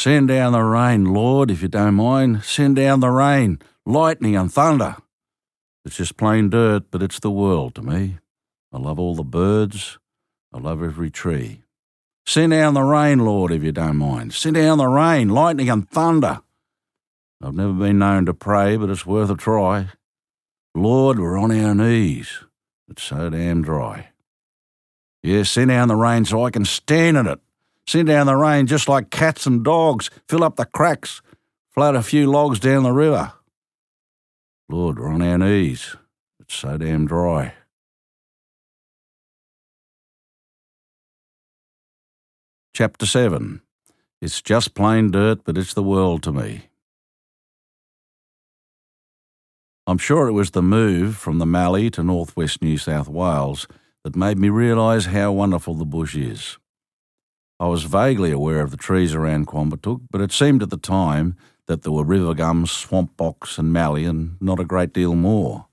Send down the rain, Lord, if you don't mind. Send down the rain, lightning and thunder. It's just plain dirt, but it's the world to me. I love all the birds. I love every tree. Send down the rain, Lord, if you don't mind. Send down the rain, lightning and thunder. I've never been known to pray, but it's worth a try. Lord, we're on our knees. It's so damn dry. Yes, send down the rain so I can stand in it. Send down the rain just like cats and dogs. Fill up the cracks. Float a few logs down the river. Lord, we're on our knees. It's so damn dry. Chapter 7. It's just plain dirt, but it's the world to me. I'm sure it was the move from the Mallee to northwest New South Wales that made me realise how wonderful the bush is. I was vaguely aware of the trees around Quambatook, but it seemed at the time that there were river gums, swamp box and mallee and not a great deal more.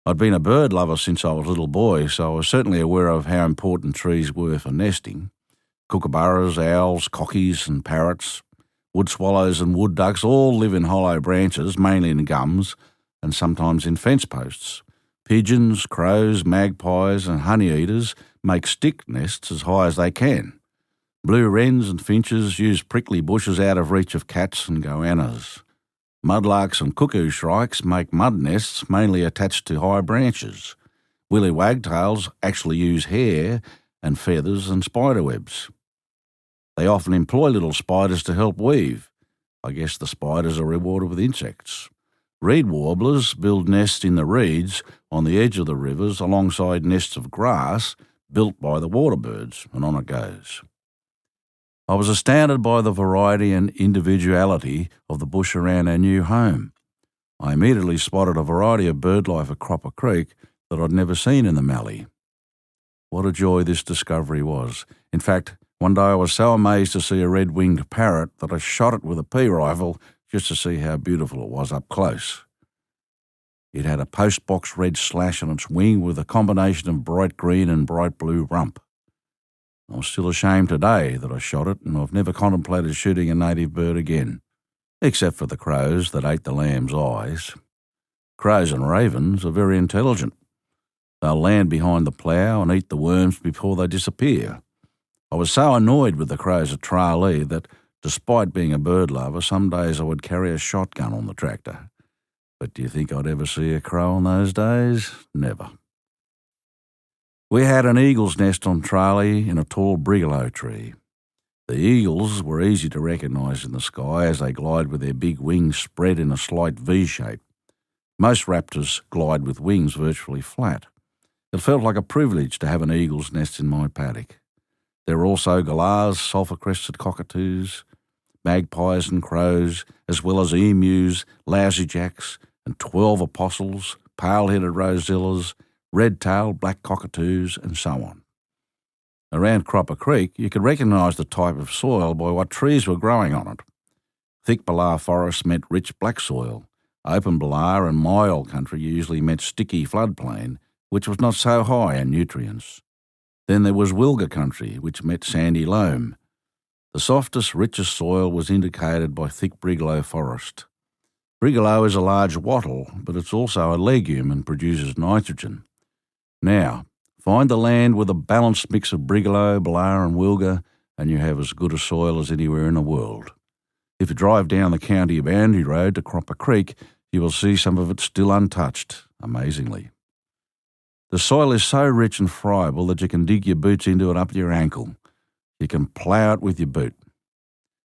I'd been a bird lover since I was a little boy, so I was certainly aware of how important trees were for nesting. Kookaburras, owls, cockies and parrots, wood swallows and wood ducks all live in hollow branches, mainly in gums, and sometimes in fence posts. Pigeons, crows, magpies and honey-eaters make stick nests as high as they can. Blue wrens and finches use prickly bushes out of reach of cats and goannas. Mudlarks and cuckoo shrikes make mud nests mainly attached to high branches. Willy wagtails actually use hair and feathers and spider webs. They often employ little spiders to help weave. I guess the spiders are rewarded with insects. Reed warblers build nests in the reeds on the edge of the rivers alongside nests of grass built by the water birds, and on it goes. I was astounded by the variety and individuality of the bush around our new home. I immediately spotted a variety of birdlife at Cropper Creek that I'd never seen in the Mallee. What a joy this discovery was. In fact, one day I was so amazed to see a red-winged parrot that I shot it with a pea rifle just to see how beautiful it was up close. It had a postbox red slash on its wing with a combination of bright green and bright blue rump. I'm still ashamed today that I shot it, and I've never contemplated shooting a native bird again, except for the crows that ate the lamb's eyes. Crows and ravens are very intelligent. They'll land behind the plough and eat the worms before they disappear. I was so annoyed with the crows at Tralee that, despite being a bird lover, some days I would carry a shotgun on the tractor. But do you think I'd ever see a crow on those days? Never. We had an eagle's nest on Tralee in a tall brigalow tree. The eagles were easy to recognise in the sky as they glide with their big wings spread in a slight V shape. Most raptors glide with wings virtually flat. It felt like a privilege to have an eagle's nest in my paddock. There were also galahs, sulphur-crested cockatoos, magpies and crows, as well as emus, lousy-jacks, and 12 apostles, pale-headed rosellas, red-tailed black cockatoos, and so on. Around Cropper Creek, you could recognise the type of soil by what trees were growing on it. Thick balar forest meant rich black soil. Open balar and myall country usually meant sticky floodplain, which was not so high in nutrients. Then there was wilga country, which meant sandy loam. The softest, richest soil was indicated by thick brigalow forest. Brigalow is a large wattle, but it's also a legume and produces nitrogen. Now, find the land with a balanced mix of brigalow, balar and wilga, and you have as good a soil as anywhere in the world. If you drive down the county boundary road to Cropper Creek, you will see some of it still untouched, amazingly. The soil is so rich and friable that you can dig your boots into it up to your ankle. You can plough it with your boot.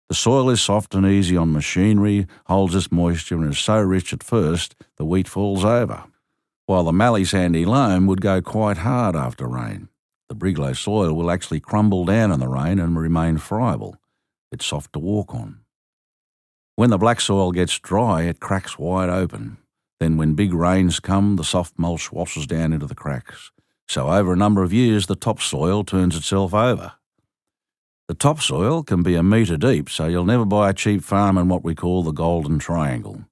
The soil is soft and easy on machinery, holds its moisture and is so rich at first the wheat falls over, while the mallee sandy loam would go quite hard after rain. The brigalow soil will actually crumble down in the rain and remain friable. It's soft to walk on. When the black soil gets dry, it cracks wide open. Then when big rains come, the soft mulch washes down into the cracks. So over a number of years, the topsoil turns itself over. The topsoil can be a metre deep, so you'll never buy a cheap farm in what we call the Golden Triangle.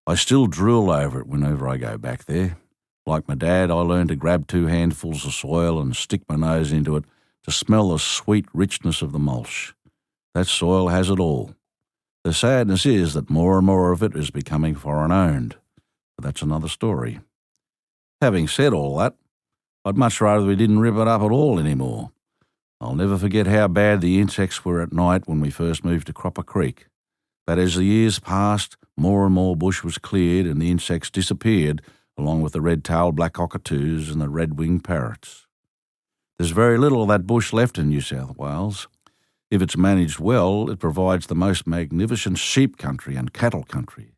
I still drool over it whenever I go back there. Like my dad, I learned to grab 2 handfuls of soil and stick my nose into it to smell the sweet richness of the mulch. That soil has it all. The sadness is that more and more of it is becoming foreign-owned, but that's another story. Having said all that, I'd much rather we didn't rip it up at all anymore. I'll never forget how bad the insects were at night when we first moved to Cropper Creek. But as the years passed, more and more bush was cleared and the insects disappeared, along with the red-tailed black cockatoos and the red-winged parrots. There's very little of that bush left in New South Wales. If it's managed well, it provides the most magnificent sheep country and cattle country.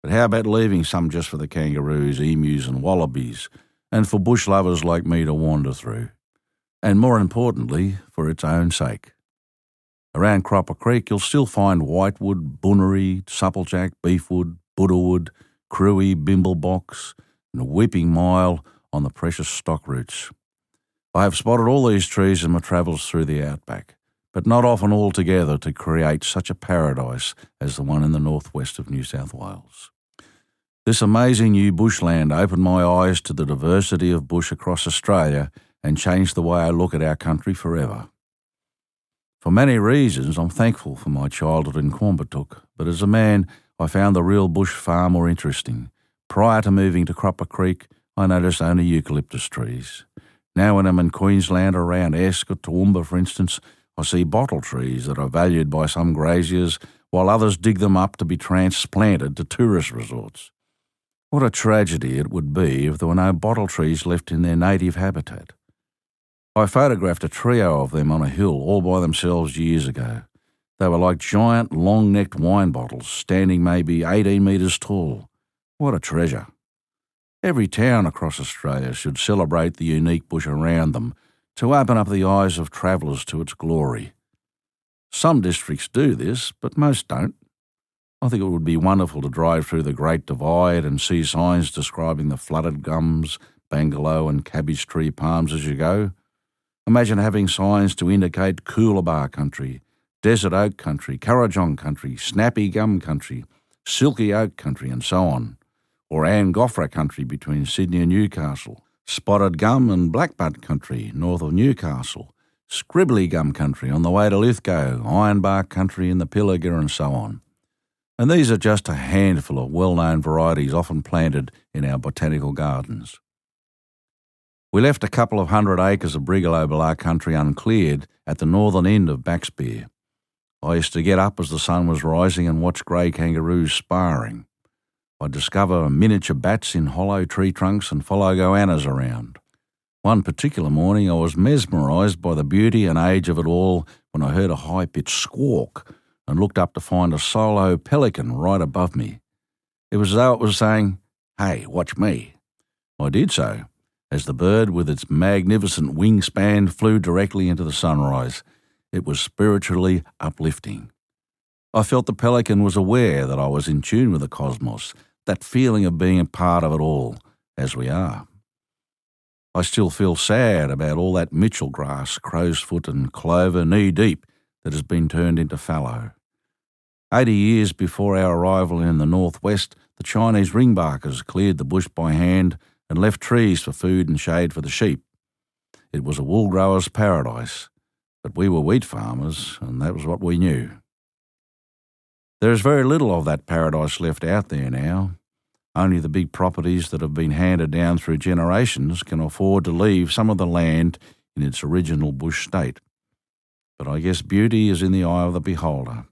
But how about leaving some just for the kangaroos, emus and wallabies, and for bush lovers like me to wander through? And more importantly, for its own sake. Around Cropper Creek, you'll still find whitewood, bunnery, supplejack, beefwood, budderwood, cruey, bimblebox, and a weeping mile on the precious stock roots. I have spotted all these trees in my travels through the outback, but not often all together to create such a paradise as the one in the northwest of New South Wales. This amazing new bushland opened my eyes to the diversity of bush across Australia and changed the way I look at our country forever. For many reasons, I'm thankful for my childhood in Quambatook, but as a man, I found the real bush far more interesting. Prior to moving to Cropper Creek, I noticed only eucalyptus trees. Now when I'm in Queensland or around Ascot, Toowoomba for instance, I see bottle trees that are valued by some graziers, while others dig them up to be transplanted to tourist resorts. What a tragedy it would be if there were no bottle trees left in their native habitat. I photographed a trio of them on a hill all by themselves years ago. They were like giant, long-necked wine bottles, standing maybe 18 metres tall. What a treasure. Every town across Australia should celebrate the unique bush around them to open up the eyes of travellers to its glory. Some districts do this, but most don't. I think it would be wonderful to drive through the Great Divide and see signs describing the flooded gums, bangalow and cabbage tree palms as you go. Imagine having signs to indicate Coolabah country, desert oak country, Currajong country, snappy gum country, silky oak country and so on. Or Angophora country between Sydney and Newcastle, spotted gum and blackbutt country north of Newcastle, scribbly gum country on the way to Lithgow, ironbark country in the Pilliga and so on. And these are just a handful of well-known varieties often planted in our botanical gardens. We left a couple of 100 acres of Brigalow country uncleared at the northern end of Baxbeer. I used to get up as the sun was rising and watch grey kangaroos sparring. I'd discover miniature bats in hollow tree trunks and follow goannas around. One particular morning I was mesmerised by the beauty and age of it all when I heard a high-pitched squawk and looked up to find a solo pelican right above me. It was as though it was saying, "Hey, watch me." I did so, as the bird with its magnificent wingspan flew directly into the sunrise. It was spiritually uplifting. I felt the pelican was aware that I was in tune with the cosmos, that feeling of being a part of it all, as we are. I still feel sad about all that Mitchell grass, crow's foot and clover knee-deep that has been turned into fallow. 80 years before our arrival in the northwest, the Chinese ringbarkers cleared the bush by hand and left trees for food and shade for the sheep. It was a wool grower's paradise, but we were wheat farmers, and that was what we knew. There is very little of that paradise left out there now. Only the big properties that have been handed down through generations can afford to leave some of the land in its original bush state. But I guess beauty is in the eye of the beholder.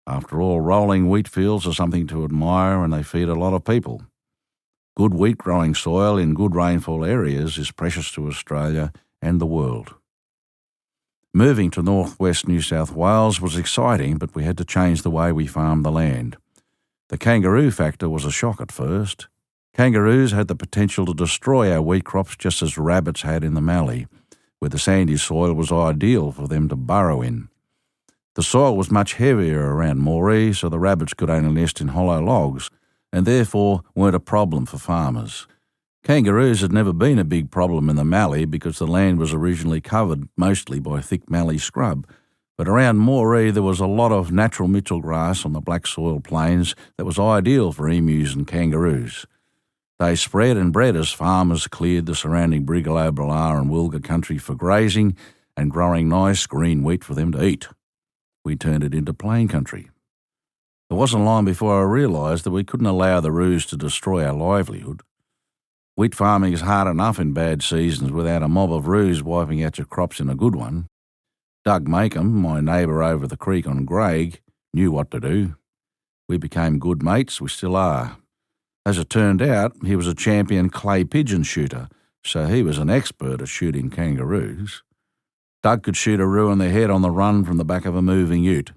After all, rolling wheat fields are something to admire and they feed a lot of people. Good wheat-growing soil in good rainfall areas is precious to Australia and the world. Moving to northwest New South Wales was exciting, but we had to change the way we farmed the land. The kangaroo factor was a shock at first. Kangaroos had the potential to destroy our wheat crops just as rabbits had in the Mallee, where the sandy soil was ideal for them to burrow in. The soil was much heavier around Moree, so the rabbits could only nest in hollow logs, and therefore weren't a problem for farmers. Kangaroos had never been a big problem in the Mallee because the land was originally covered mostly by thick mallee scrub, but around Moree there was a lot of natural Mitchell grass on the black soil plains that was ideal for emus and kangaroos. They spread and bred as farmers cleared the surrounding Brigalow and Wilga country for grazing and growing nice green wheat for them to eat. we turned it into plain country. It wasn't long before I realised that we couldn't allow the roos to destroy our livelihood. Wheat farming is hard enough in bad seasons without a mob of roos wiping out your crops in a good one. Doug Makem, my neighbour over the creek on Graig, knew what to do. We became good mates, we still are. As it turned out, he was a champion clay pigeon shooter, so he was an expert at shooting kangaroos. Doug could shoot a roo in the head on the run from the back of a moving ute.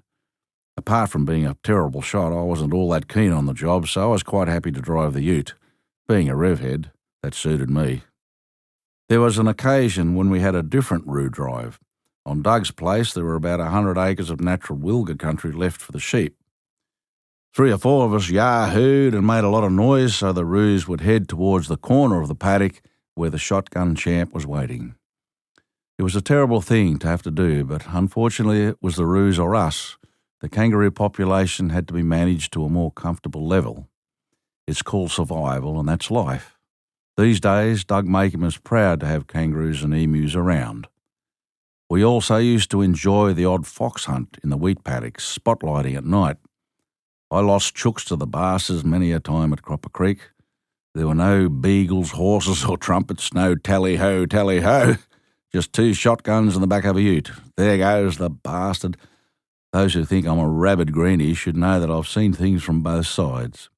Apart from being a terrible shot, I wasn't all that keen on the job, so I was quite happy to drive the ute. Being a revhead, that suited me. There was an occasion when we had a different roo drive. On Doug's place, there were about 100 acres of natural wilga country left for the sheep. 3 or 4 of us yahooed and made a lot of noise so the roos would head towards the corner of the paddock where the shotgun champ was waiting. It was a terrible thing to have to do, but unfortunately it was the roos or us. The kangaroo population had to be managed to a more comfortable level. It's called survival, and that's life. These days, Doug Makem is proud to have kangaroos and emus around. We also used to enjoy the odd fox hunt in the wheat paddocks, spotlighting at night. I lost chooks to the basses many a time at Cropper Creek. There were no beagles, horses or trumpets, no tally-ho, tally-ho. Just 2 shotguns in the back of a ute. There goes the bastard. Those who think I'm a rabid greenie should know that I've seen things from both sides.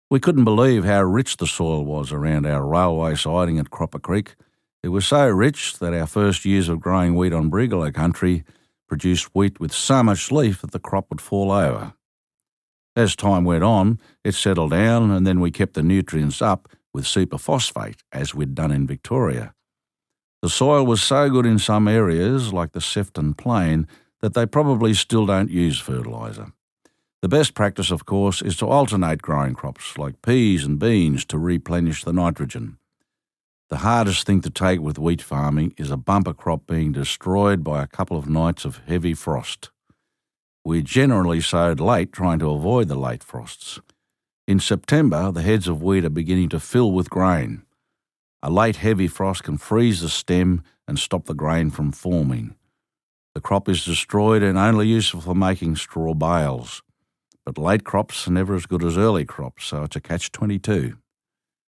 We couldn't believe how rich the soil was around our railway siding at Cropper Creek. It was so rich that our first years of growing wheat on Brigalow country produced wheat with so much leaf that the crop would fall over. As time went on, it settled down, and then we kept the nutrients up with superphosphate, as we'd done in Victoria. The soil was so good in some areas, like the Sefton Plain, that they probably still don't use fertiliser. The best practice, of course, is to alternate growing crops like peas and beans to replenish the nitrogen. The hardest thing to take with wheat farming is a bumper crop being destroyed by a couple of nights of heavy frost. We generally sowed late, trying to avoid the late frosts. In September, the heads of wheat are beginning to fill with grain. A late heavy frost can freeze the stem and stop the grain from forming. The crop is destroyed and only useful for making straw bales. But late crops are never as good as early crops, so it's a catch-22.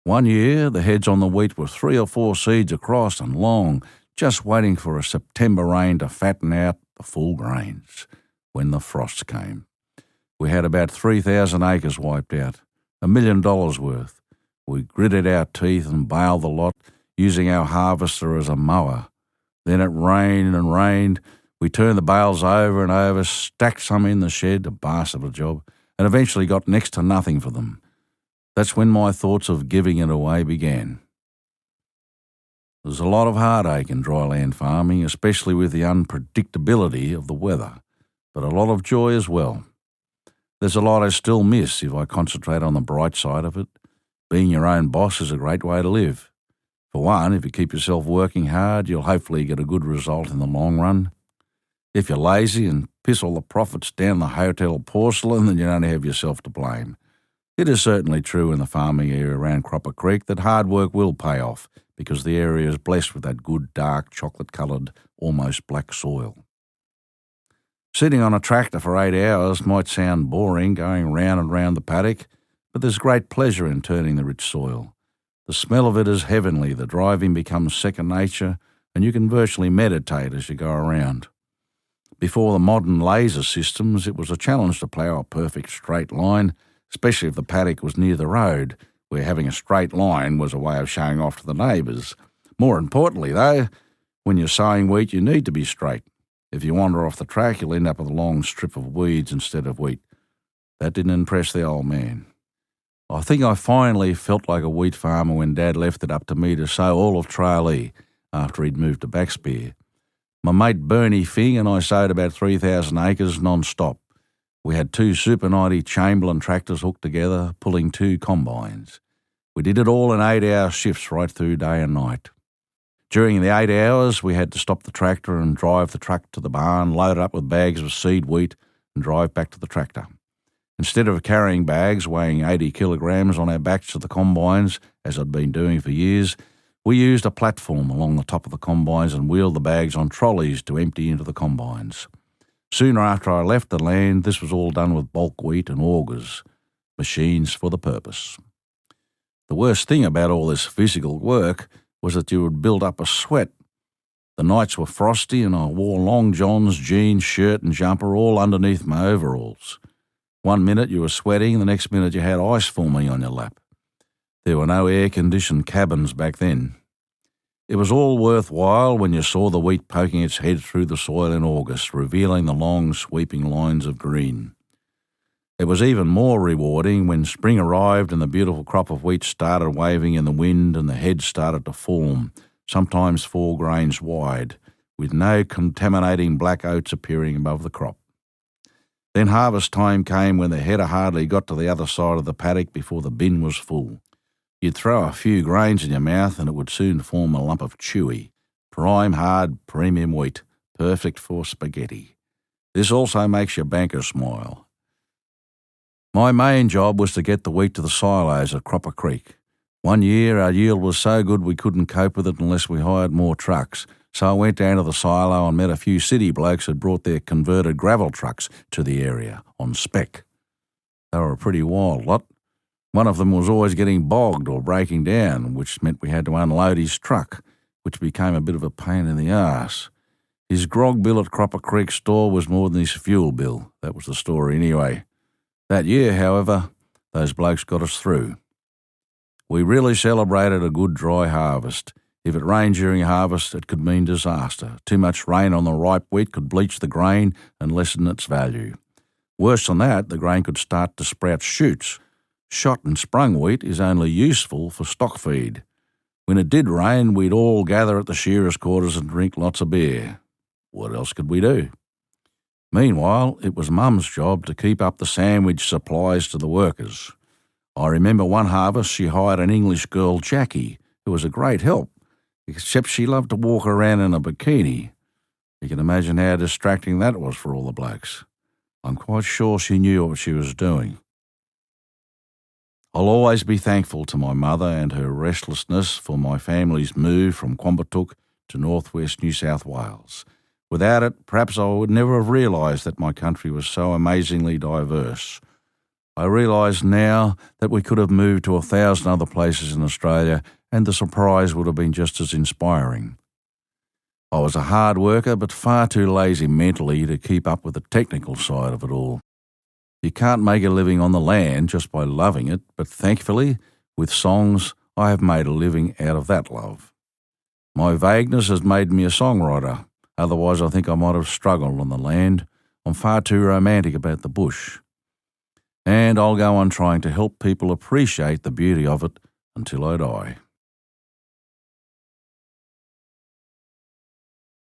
One year, the heads on the wheat were 3 or 4 seeds across and long, just waiting for a September rain to fatten out the full grains. When the frosts came, we had about 3,000 acres wiped out, $1 million worth. We gritted our teeth and baled the lot, using our harvester as a mower. Then it rained and rained. We turned the bales over and over, stacked some in the shed, a bast of a job, and eventually got next to nothing for them. That's when my thoughts of giving it away began. There's a lot of heartache in dryland farming, especially with the unpredictability of the weather, but a lot of joy as well. There's a lot I still miss if I concentrate on the bright side of it. Being your own boss is a great way to live. For one, if you keep yourself working hard, you'll hopefully get a good result in the long run. If you're lazy and piss all the profits down the hotel porcelain, then you only have yourself to blame. It is certainly true in the farming area around Cropper Creek that hard work will pay off because the area is blessed with that good, dark, chocolate-coloured, almost black soil. Sitting on a tractor for 8 hours might sound boring going round and round the paddock, but there's great pleasure in turning the rich soil. The smell of it is heavenly, the driving becomes second nature, and you can virtually meditate as you go around. Before the modern laser systems, it was a challenge to plough a perfect straight line, especially if the paddock was near the road, where having a straight line was a way of showing off to the neighbours. More importantly, though, when you're sowing wheat, you need to be straight. If you wander off the track, you'll end up with a long strip of weeds instead of wheat. That didn't impress the old man. I think I finally felt like a wheat farmer when Dad left it up to me to sow all of Tralee after he'd moved to Backspear. My mate Bernie Fing and I sowed about 3,000 acres non-stop. We had 2 Super 90 Chamberlain tractors hooked together, pulling 2 combines. We did it all in 8-hour shifts right through day and night. During the 8 hours, we had to stop the tractor and drive the truck to the barn, load it up with bags of seed wheat, and drive back to the tractor. Instead of carrying bags weighing 80 kilograms on our backs to the combines, as I'd been doing for years, we used a platform along the top of the combines and wheeled the bags on trolleys to empty into the combines. Soon after I left the land, this was all done with bulk wheat and augers, machines for the purpose. The worst thing about all this physical work was that you would build up a sweat. The nights were frosty and I wore long johns, jeans, shirt and jumper all underneath my overalls. One minute you were sweating, the next minute you had ice forming on your lap. There were no air-conditioned cabins back then. It was all worthwhile when you saw the wheat poking its head through the soil in August, revealing the long sweeping lines of green. It was even more rewarding when spring arrived and the beautiful crop of wheat started waving in the wind and the heads started to form, sometimes 4 grains wide, with no contaminating black oats appearing above the crop. Then harvest time came when the header hardly got to the other side of the paddock before the bin was full. You'd throw a few grains in your mouth and it would soon form a lump of chewy, prime hard premium wheat, perfect for spaghetti. This also makes your banker smile. My main job was to get the wheat to the silos at Cropper Creek. One year our yield was so good we couldn't cope with it unless we hired more trucks, so I went down to the silo and met a few city blokes who'd brought their converted gravel trucks to the area on spec. They were a pretty wild lot. One of them was always getting bogged or breaking down, which meant we had to unload his truck, which became a bit of a pain in the arse. His grog bill at Cropper Creek store was more than his fuel bill. That was the story anyway. That year, however, those blokes got us through. We really celebrated a good dry harvest. If it rained during harvest, it could mean disaster. Too much rain on the ripe wheat could bleach the grain and lessen its value. Worse than that, the grain could start to sprout shoots. Shot and sprung wheat is only useful for stock feed. When it did rain, we'd all gather at the shearers' quarters and drink lots of beer. What else could we do? Meanwhile, it was Mum's job to keep up the sandwich supplies to the workers. I remember one harvest she hired an English girl, Jackie, who was a great help, except she loved to walk around in a bikini. You can imagine how distracting that was for all the blokes. I'm quite sure she knew what she was doing. I'll always be thankful to my mother and her restlessness for my family's move from Quambatook to northwest New South Wales. Without it, perhaps I would never have realised that my country was so amazingly diverse. I realise now that we could have moved to 1,000 other places in Australia and the surprise would have been just as inspiring. I was a hard worker but far too lazy mentally to keep up with the technical side of it all. You can't make a living on the land just by loving it, but thankfully, with songs, I have made a living out of that love. My vagueness has made me a songwriter. Otherwise, I think I might have struggled on the land. I'm far too romantic about the bush. And I'll go on trying to help people appreciate the beauty of it until I die.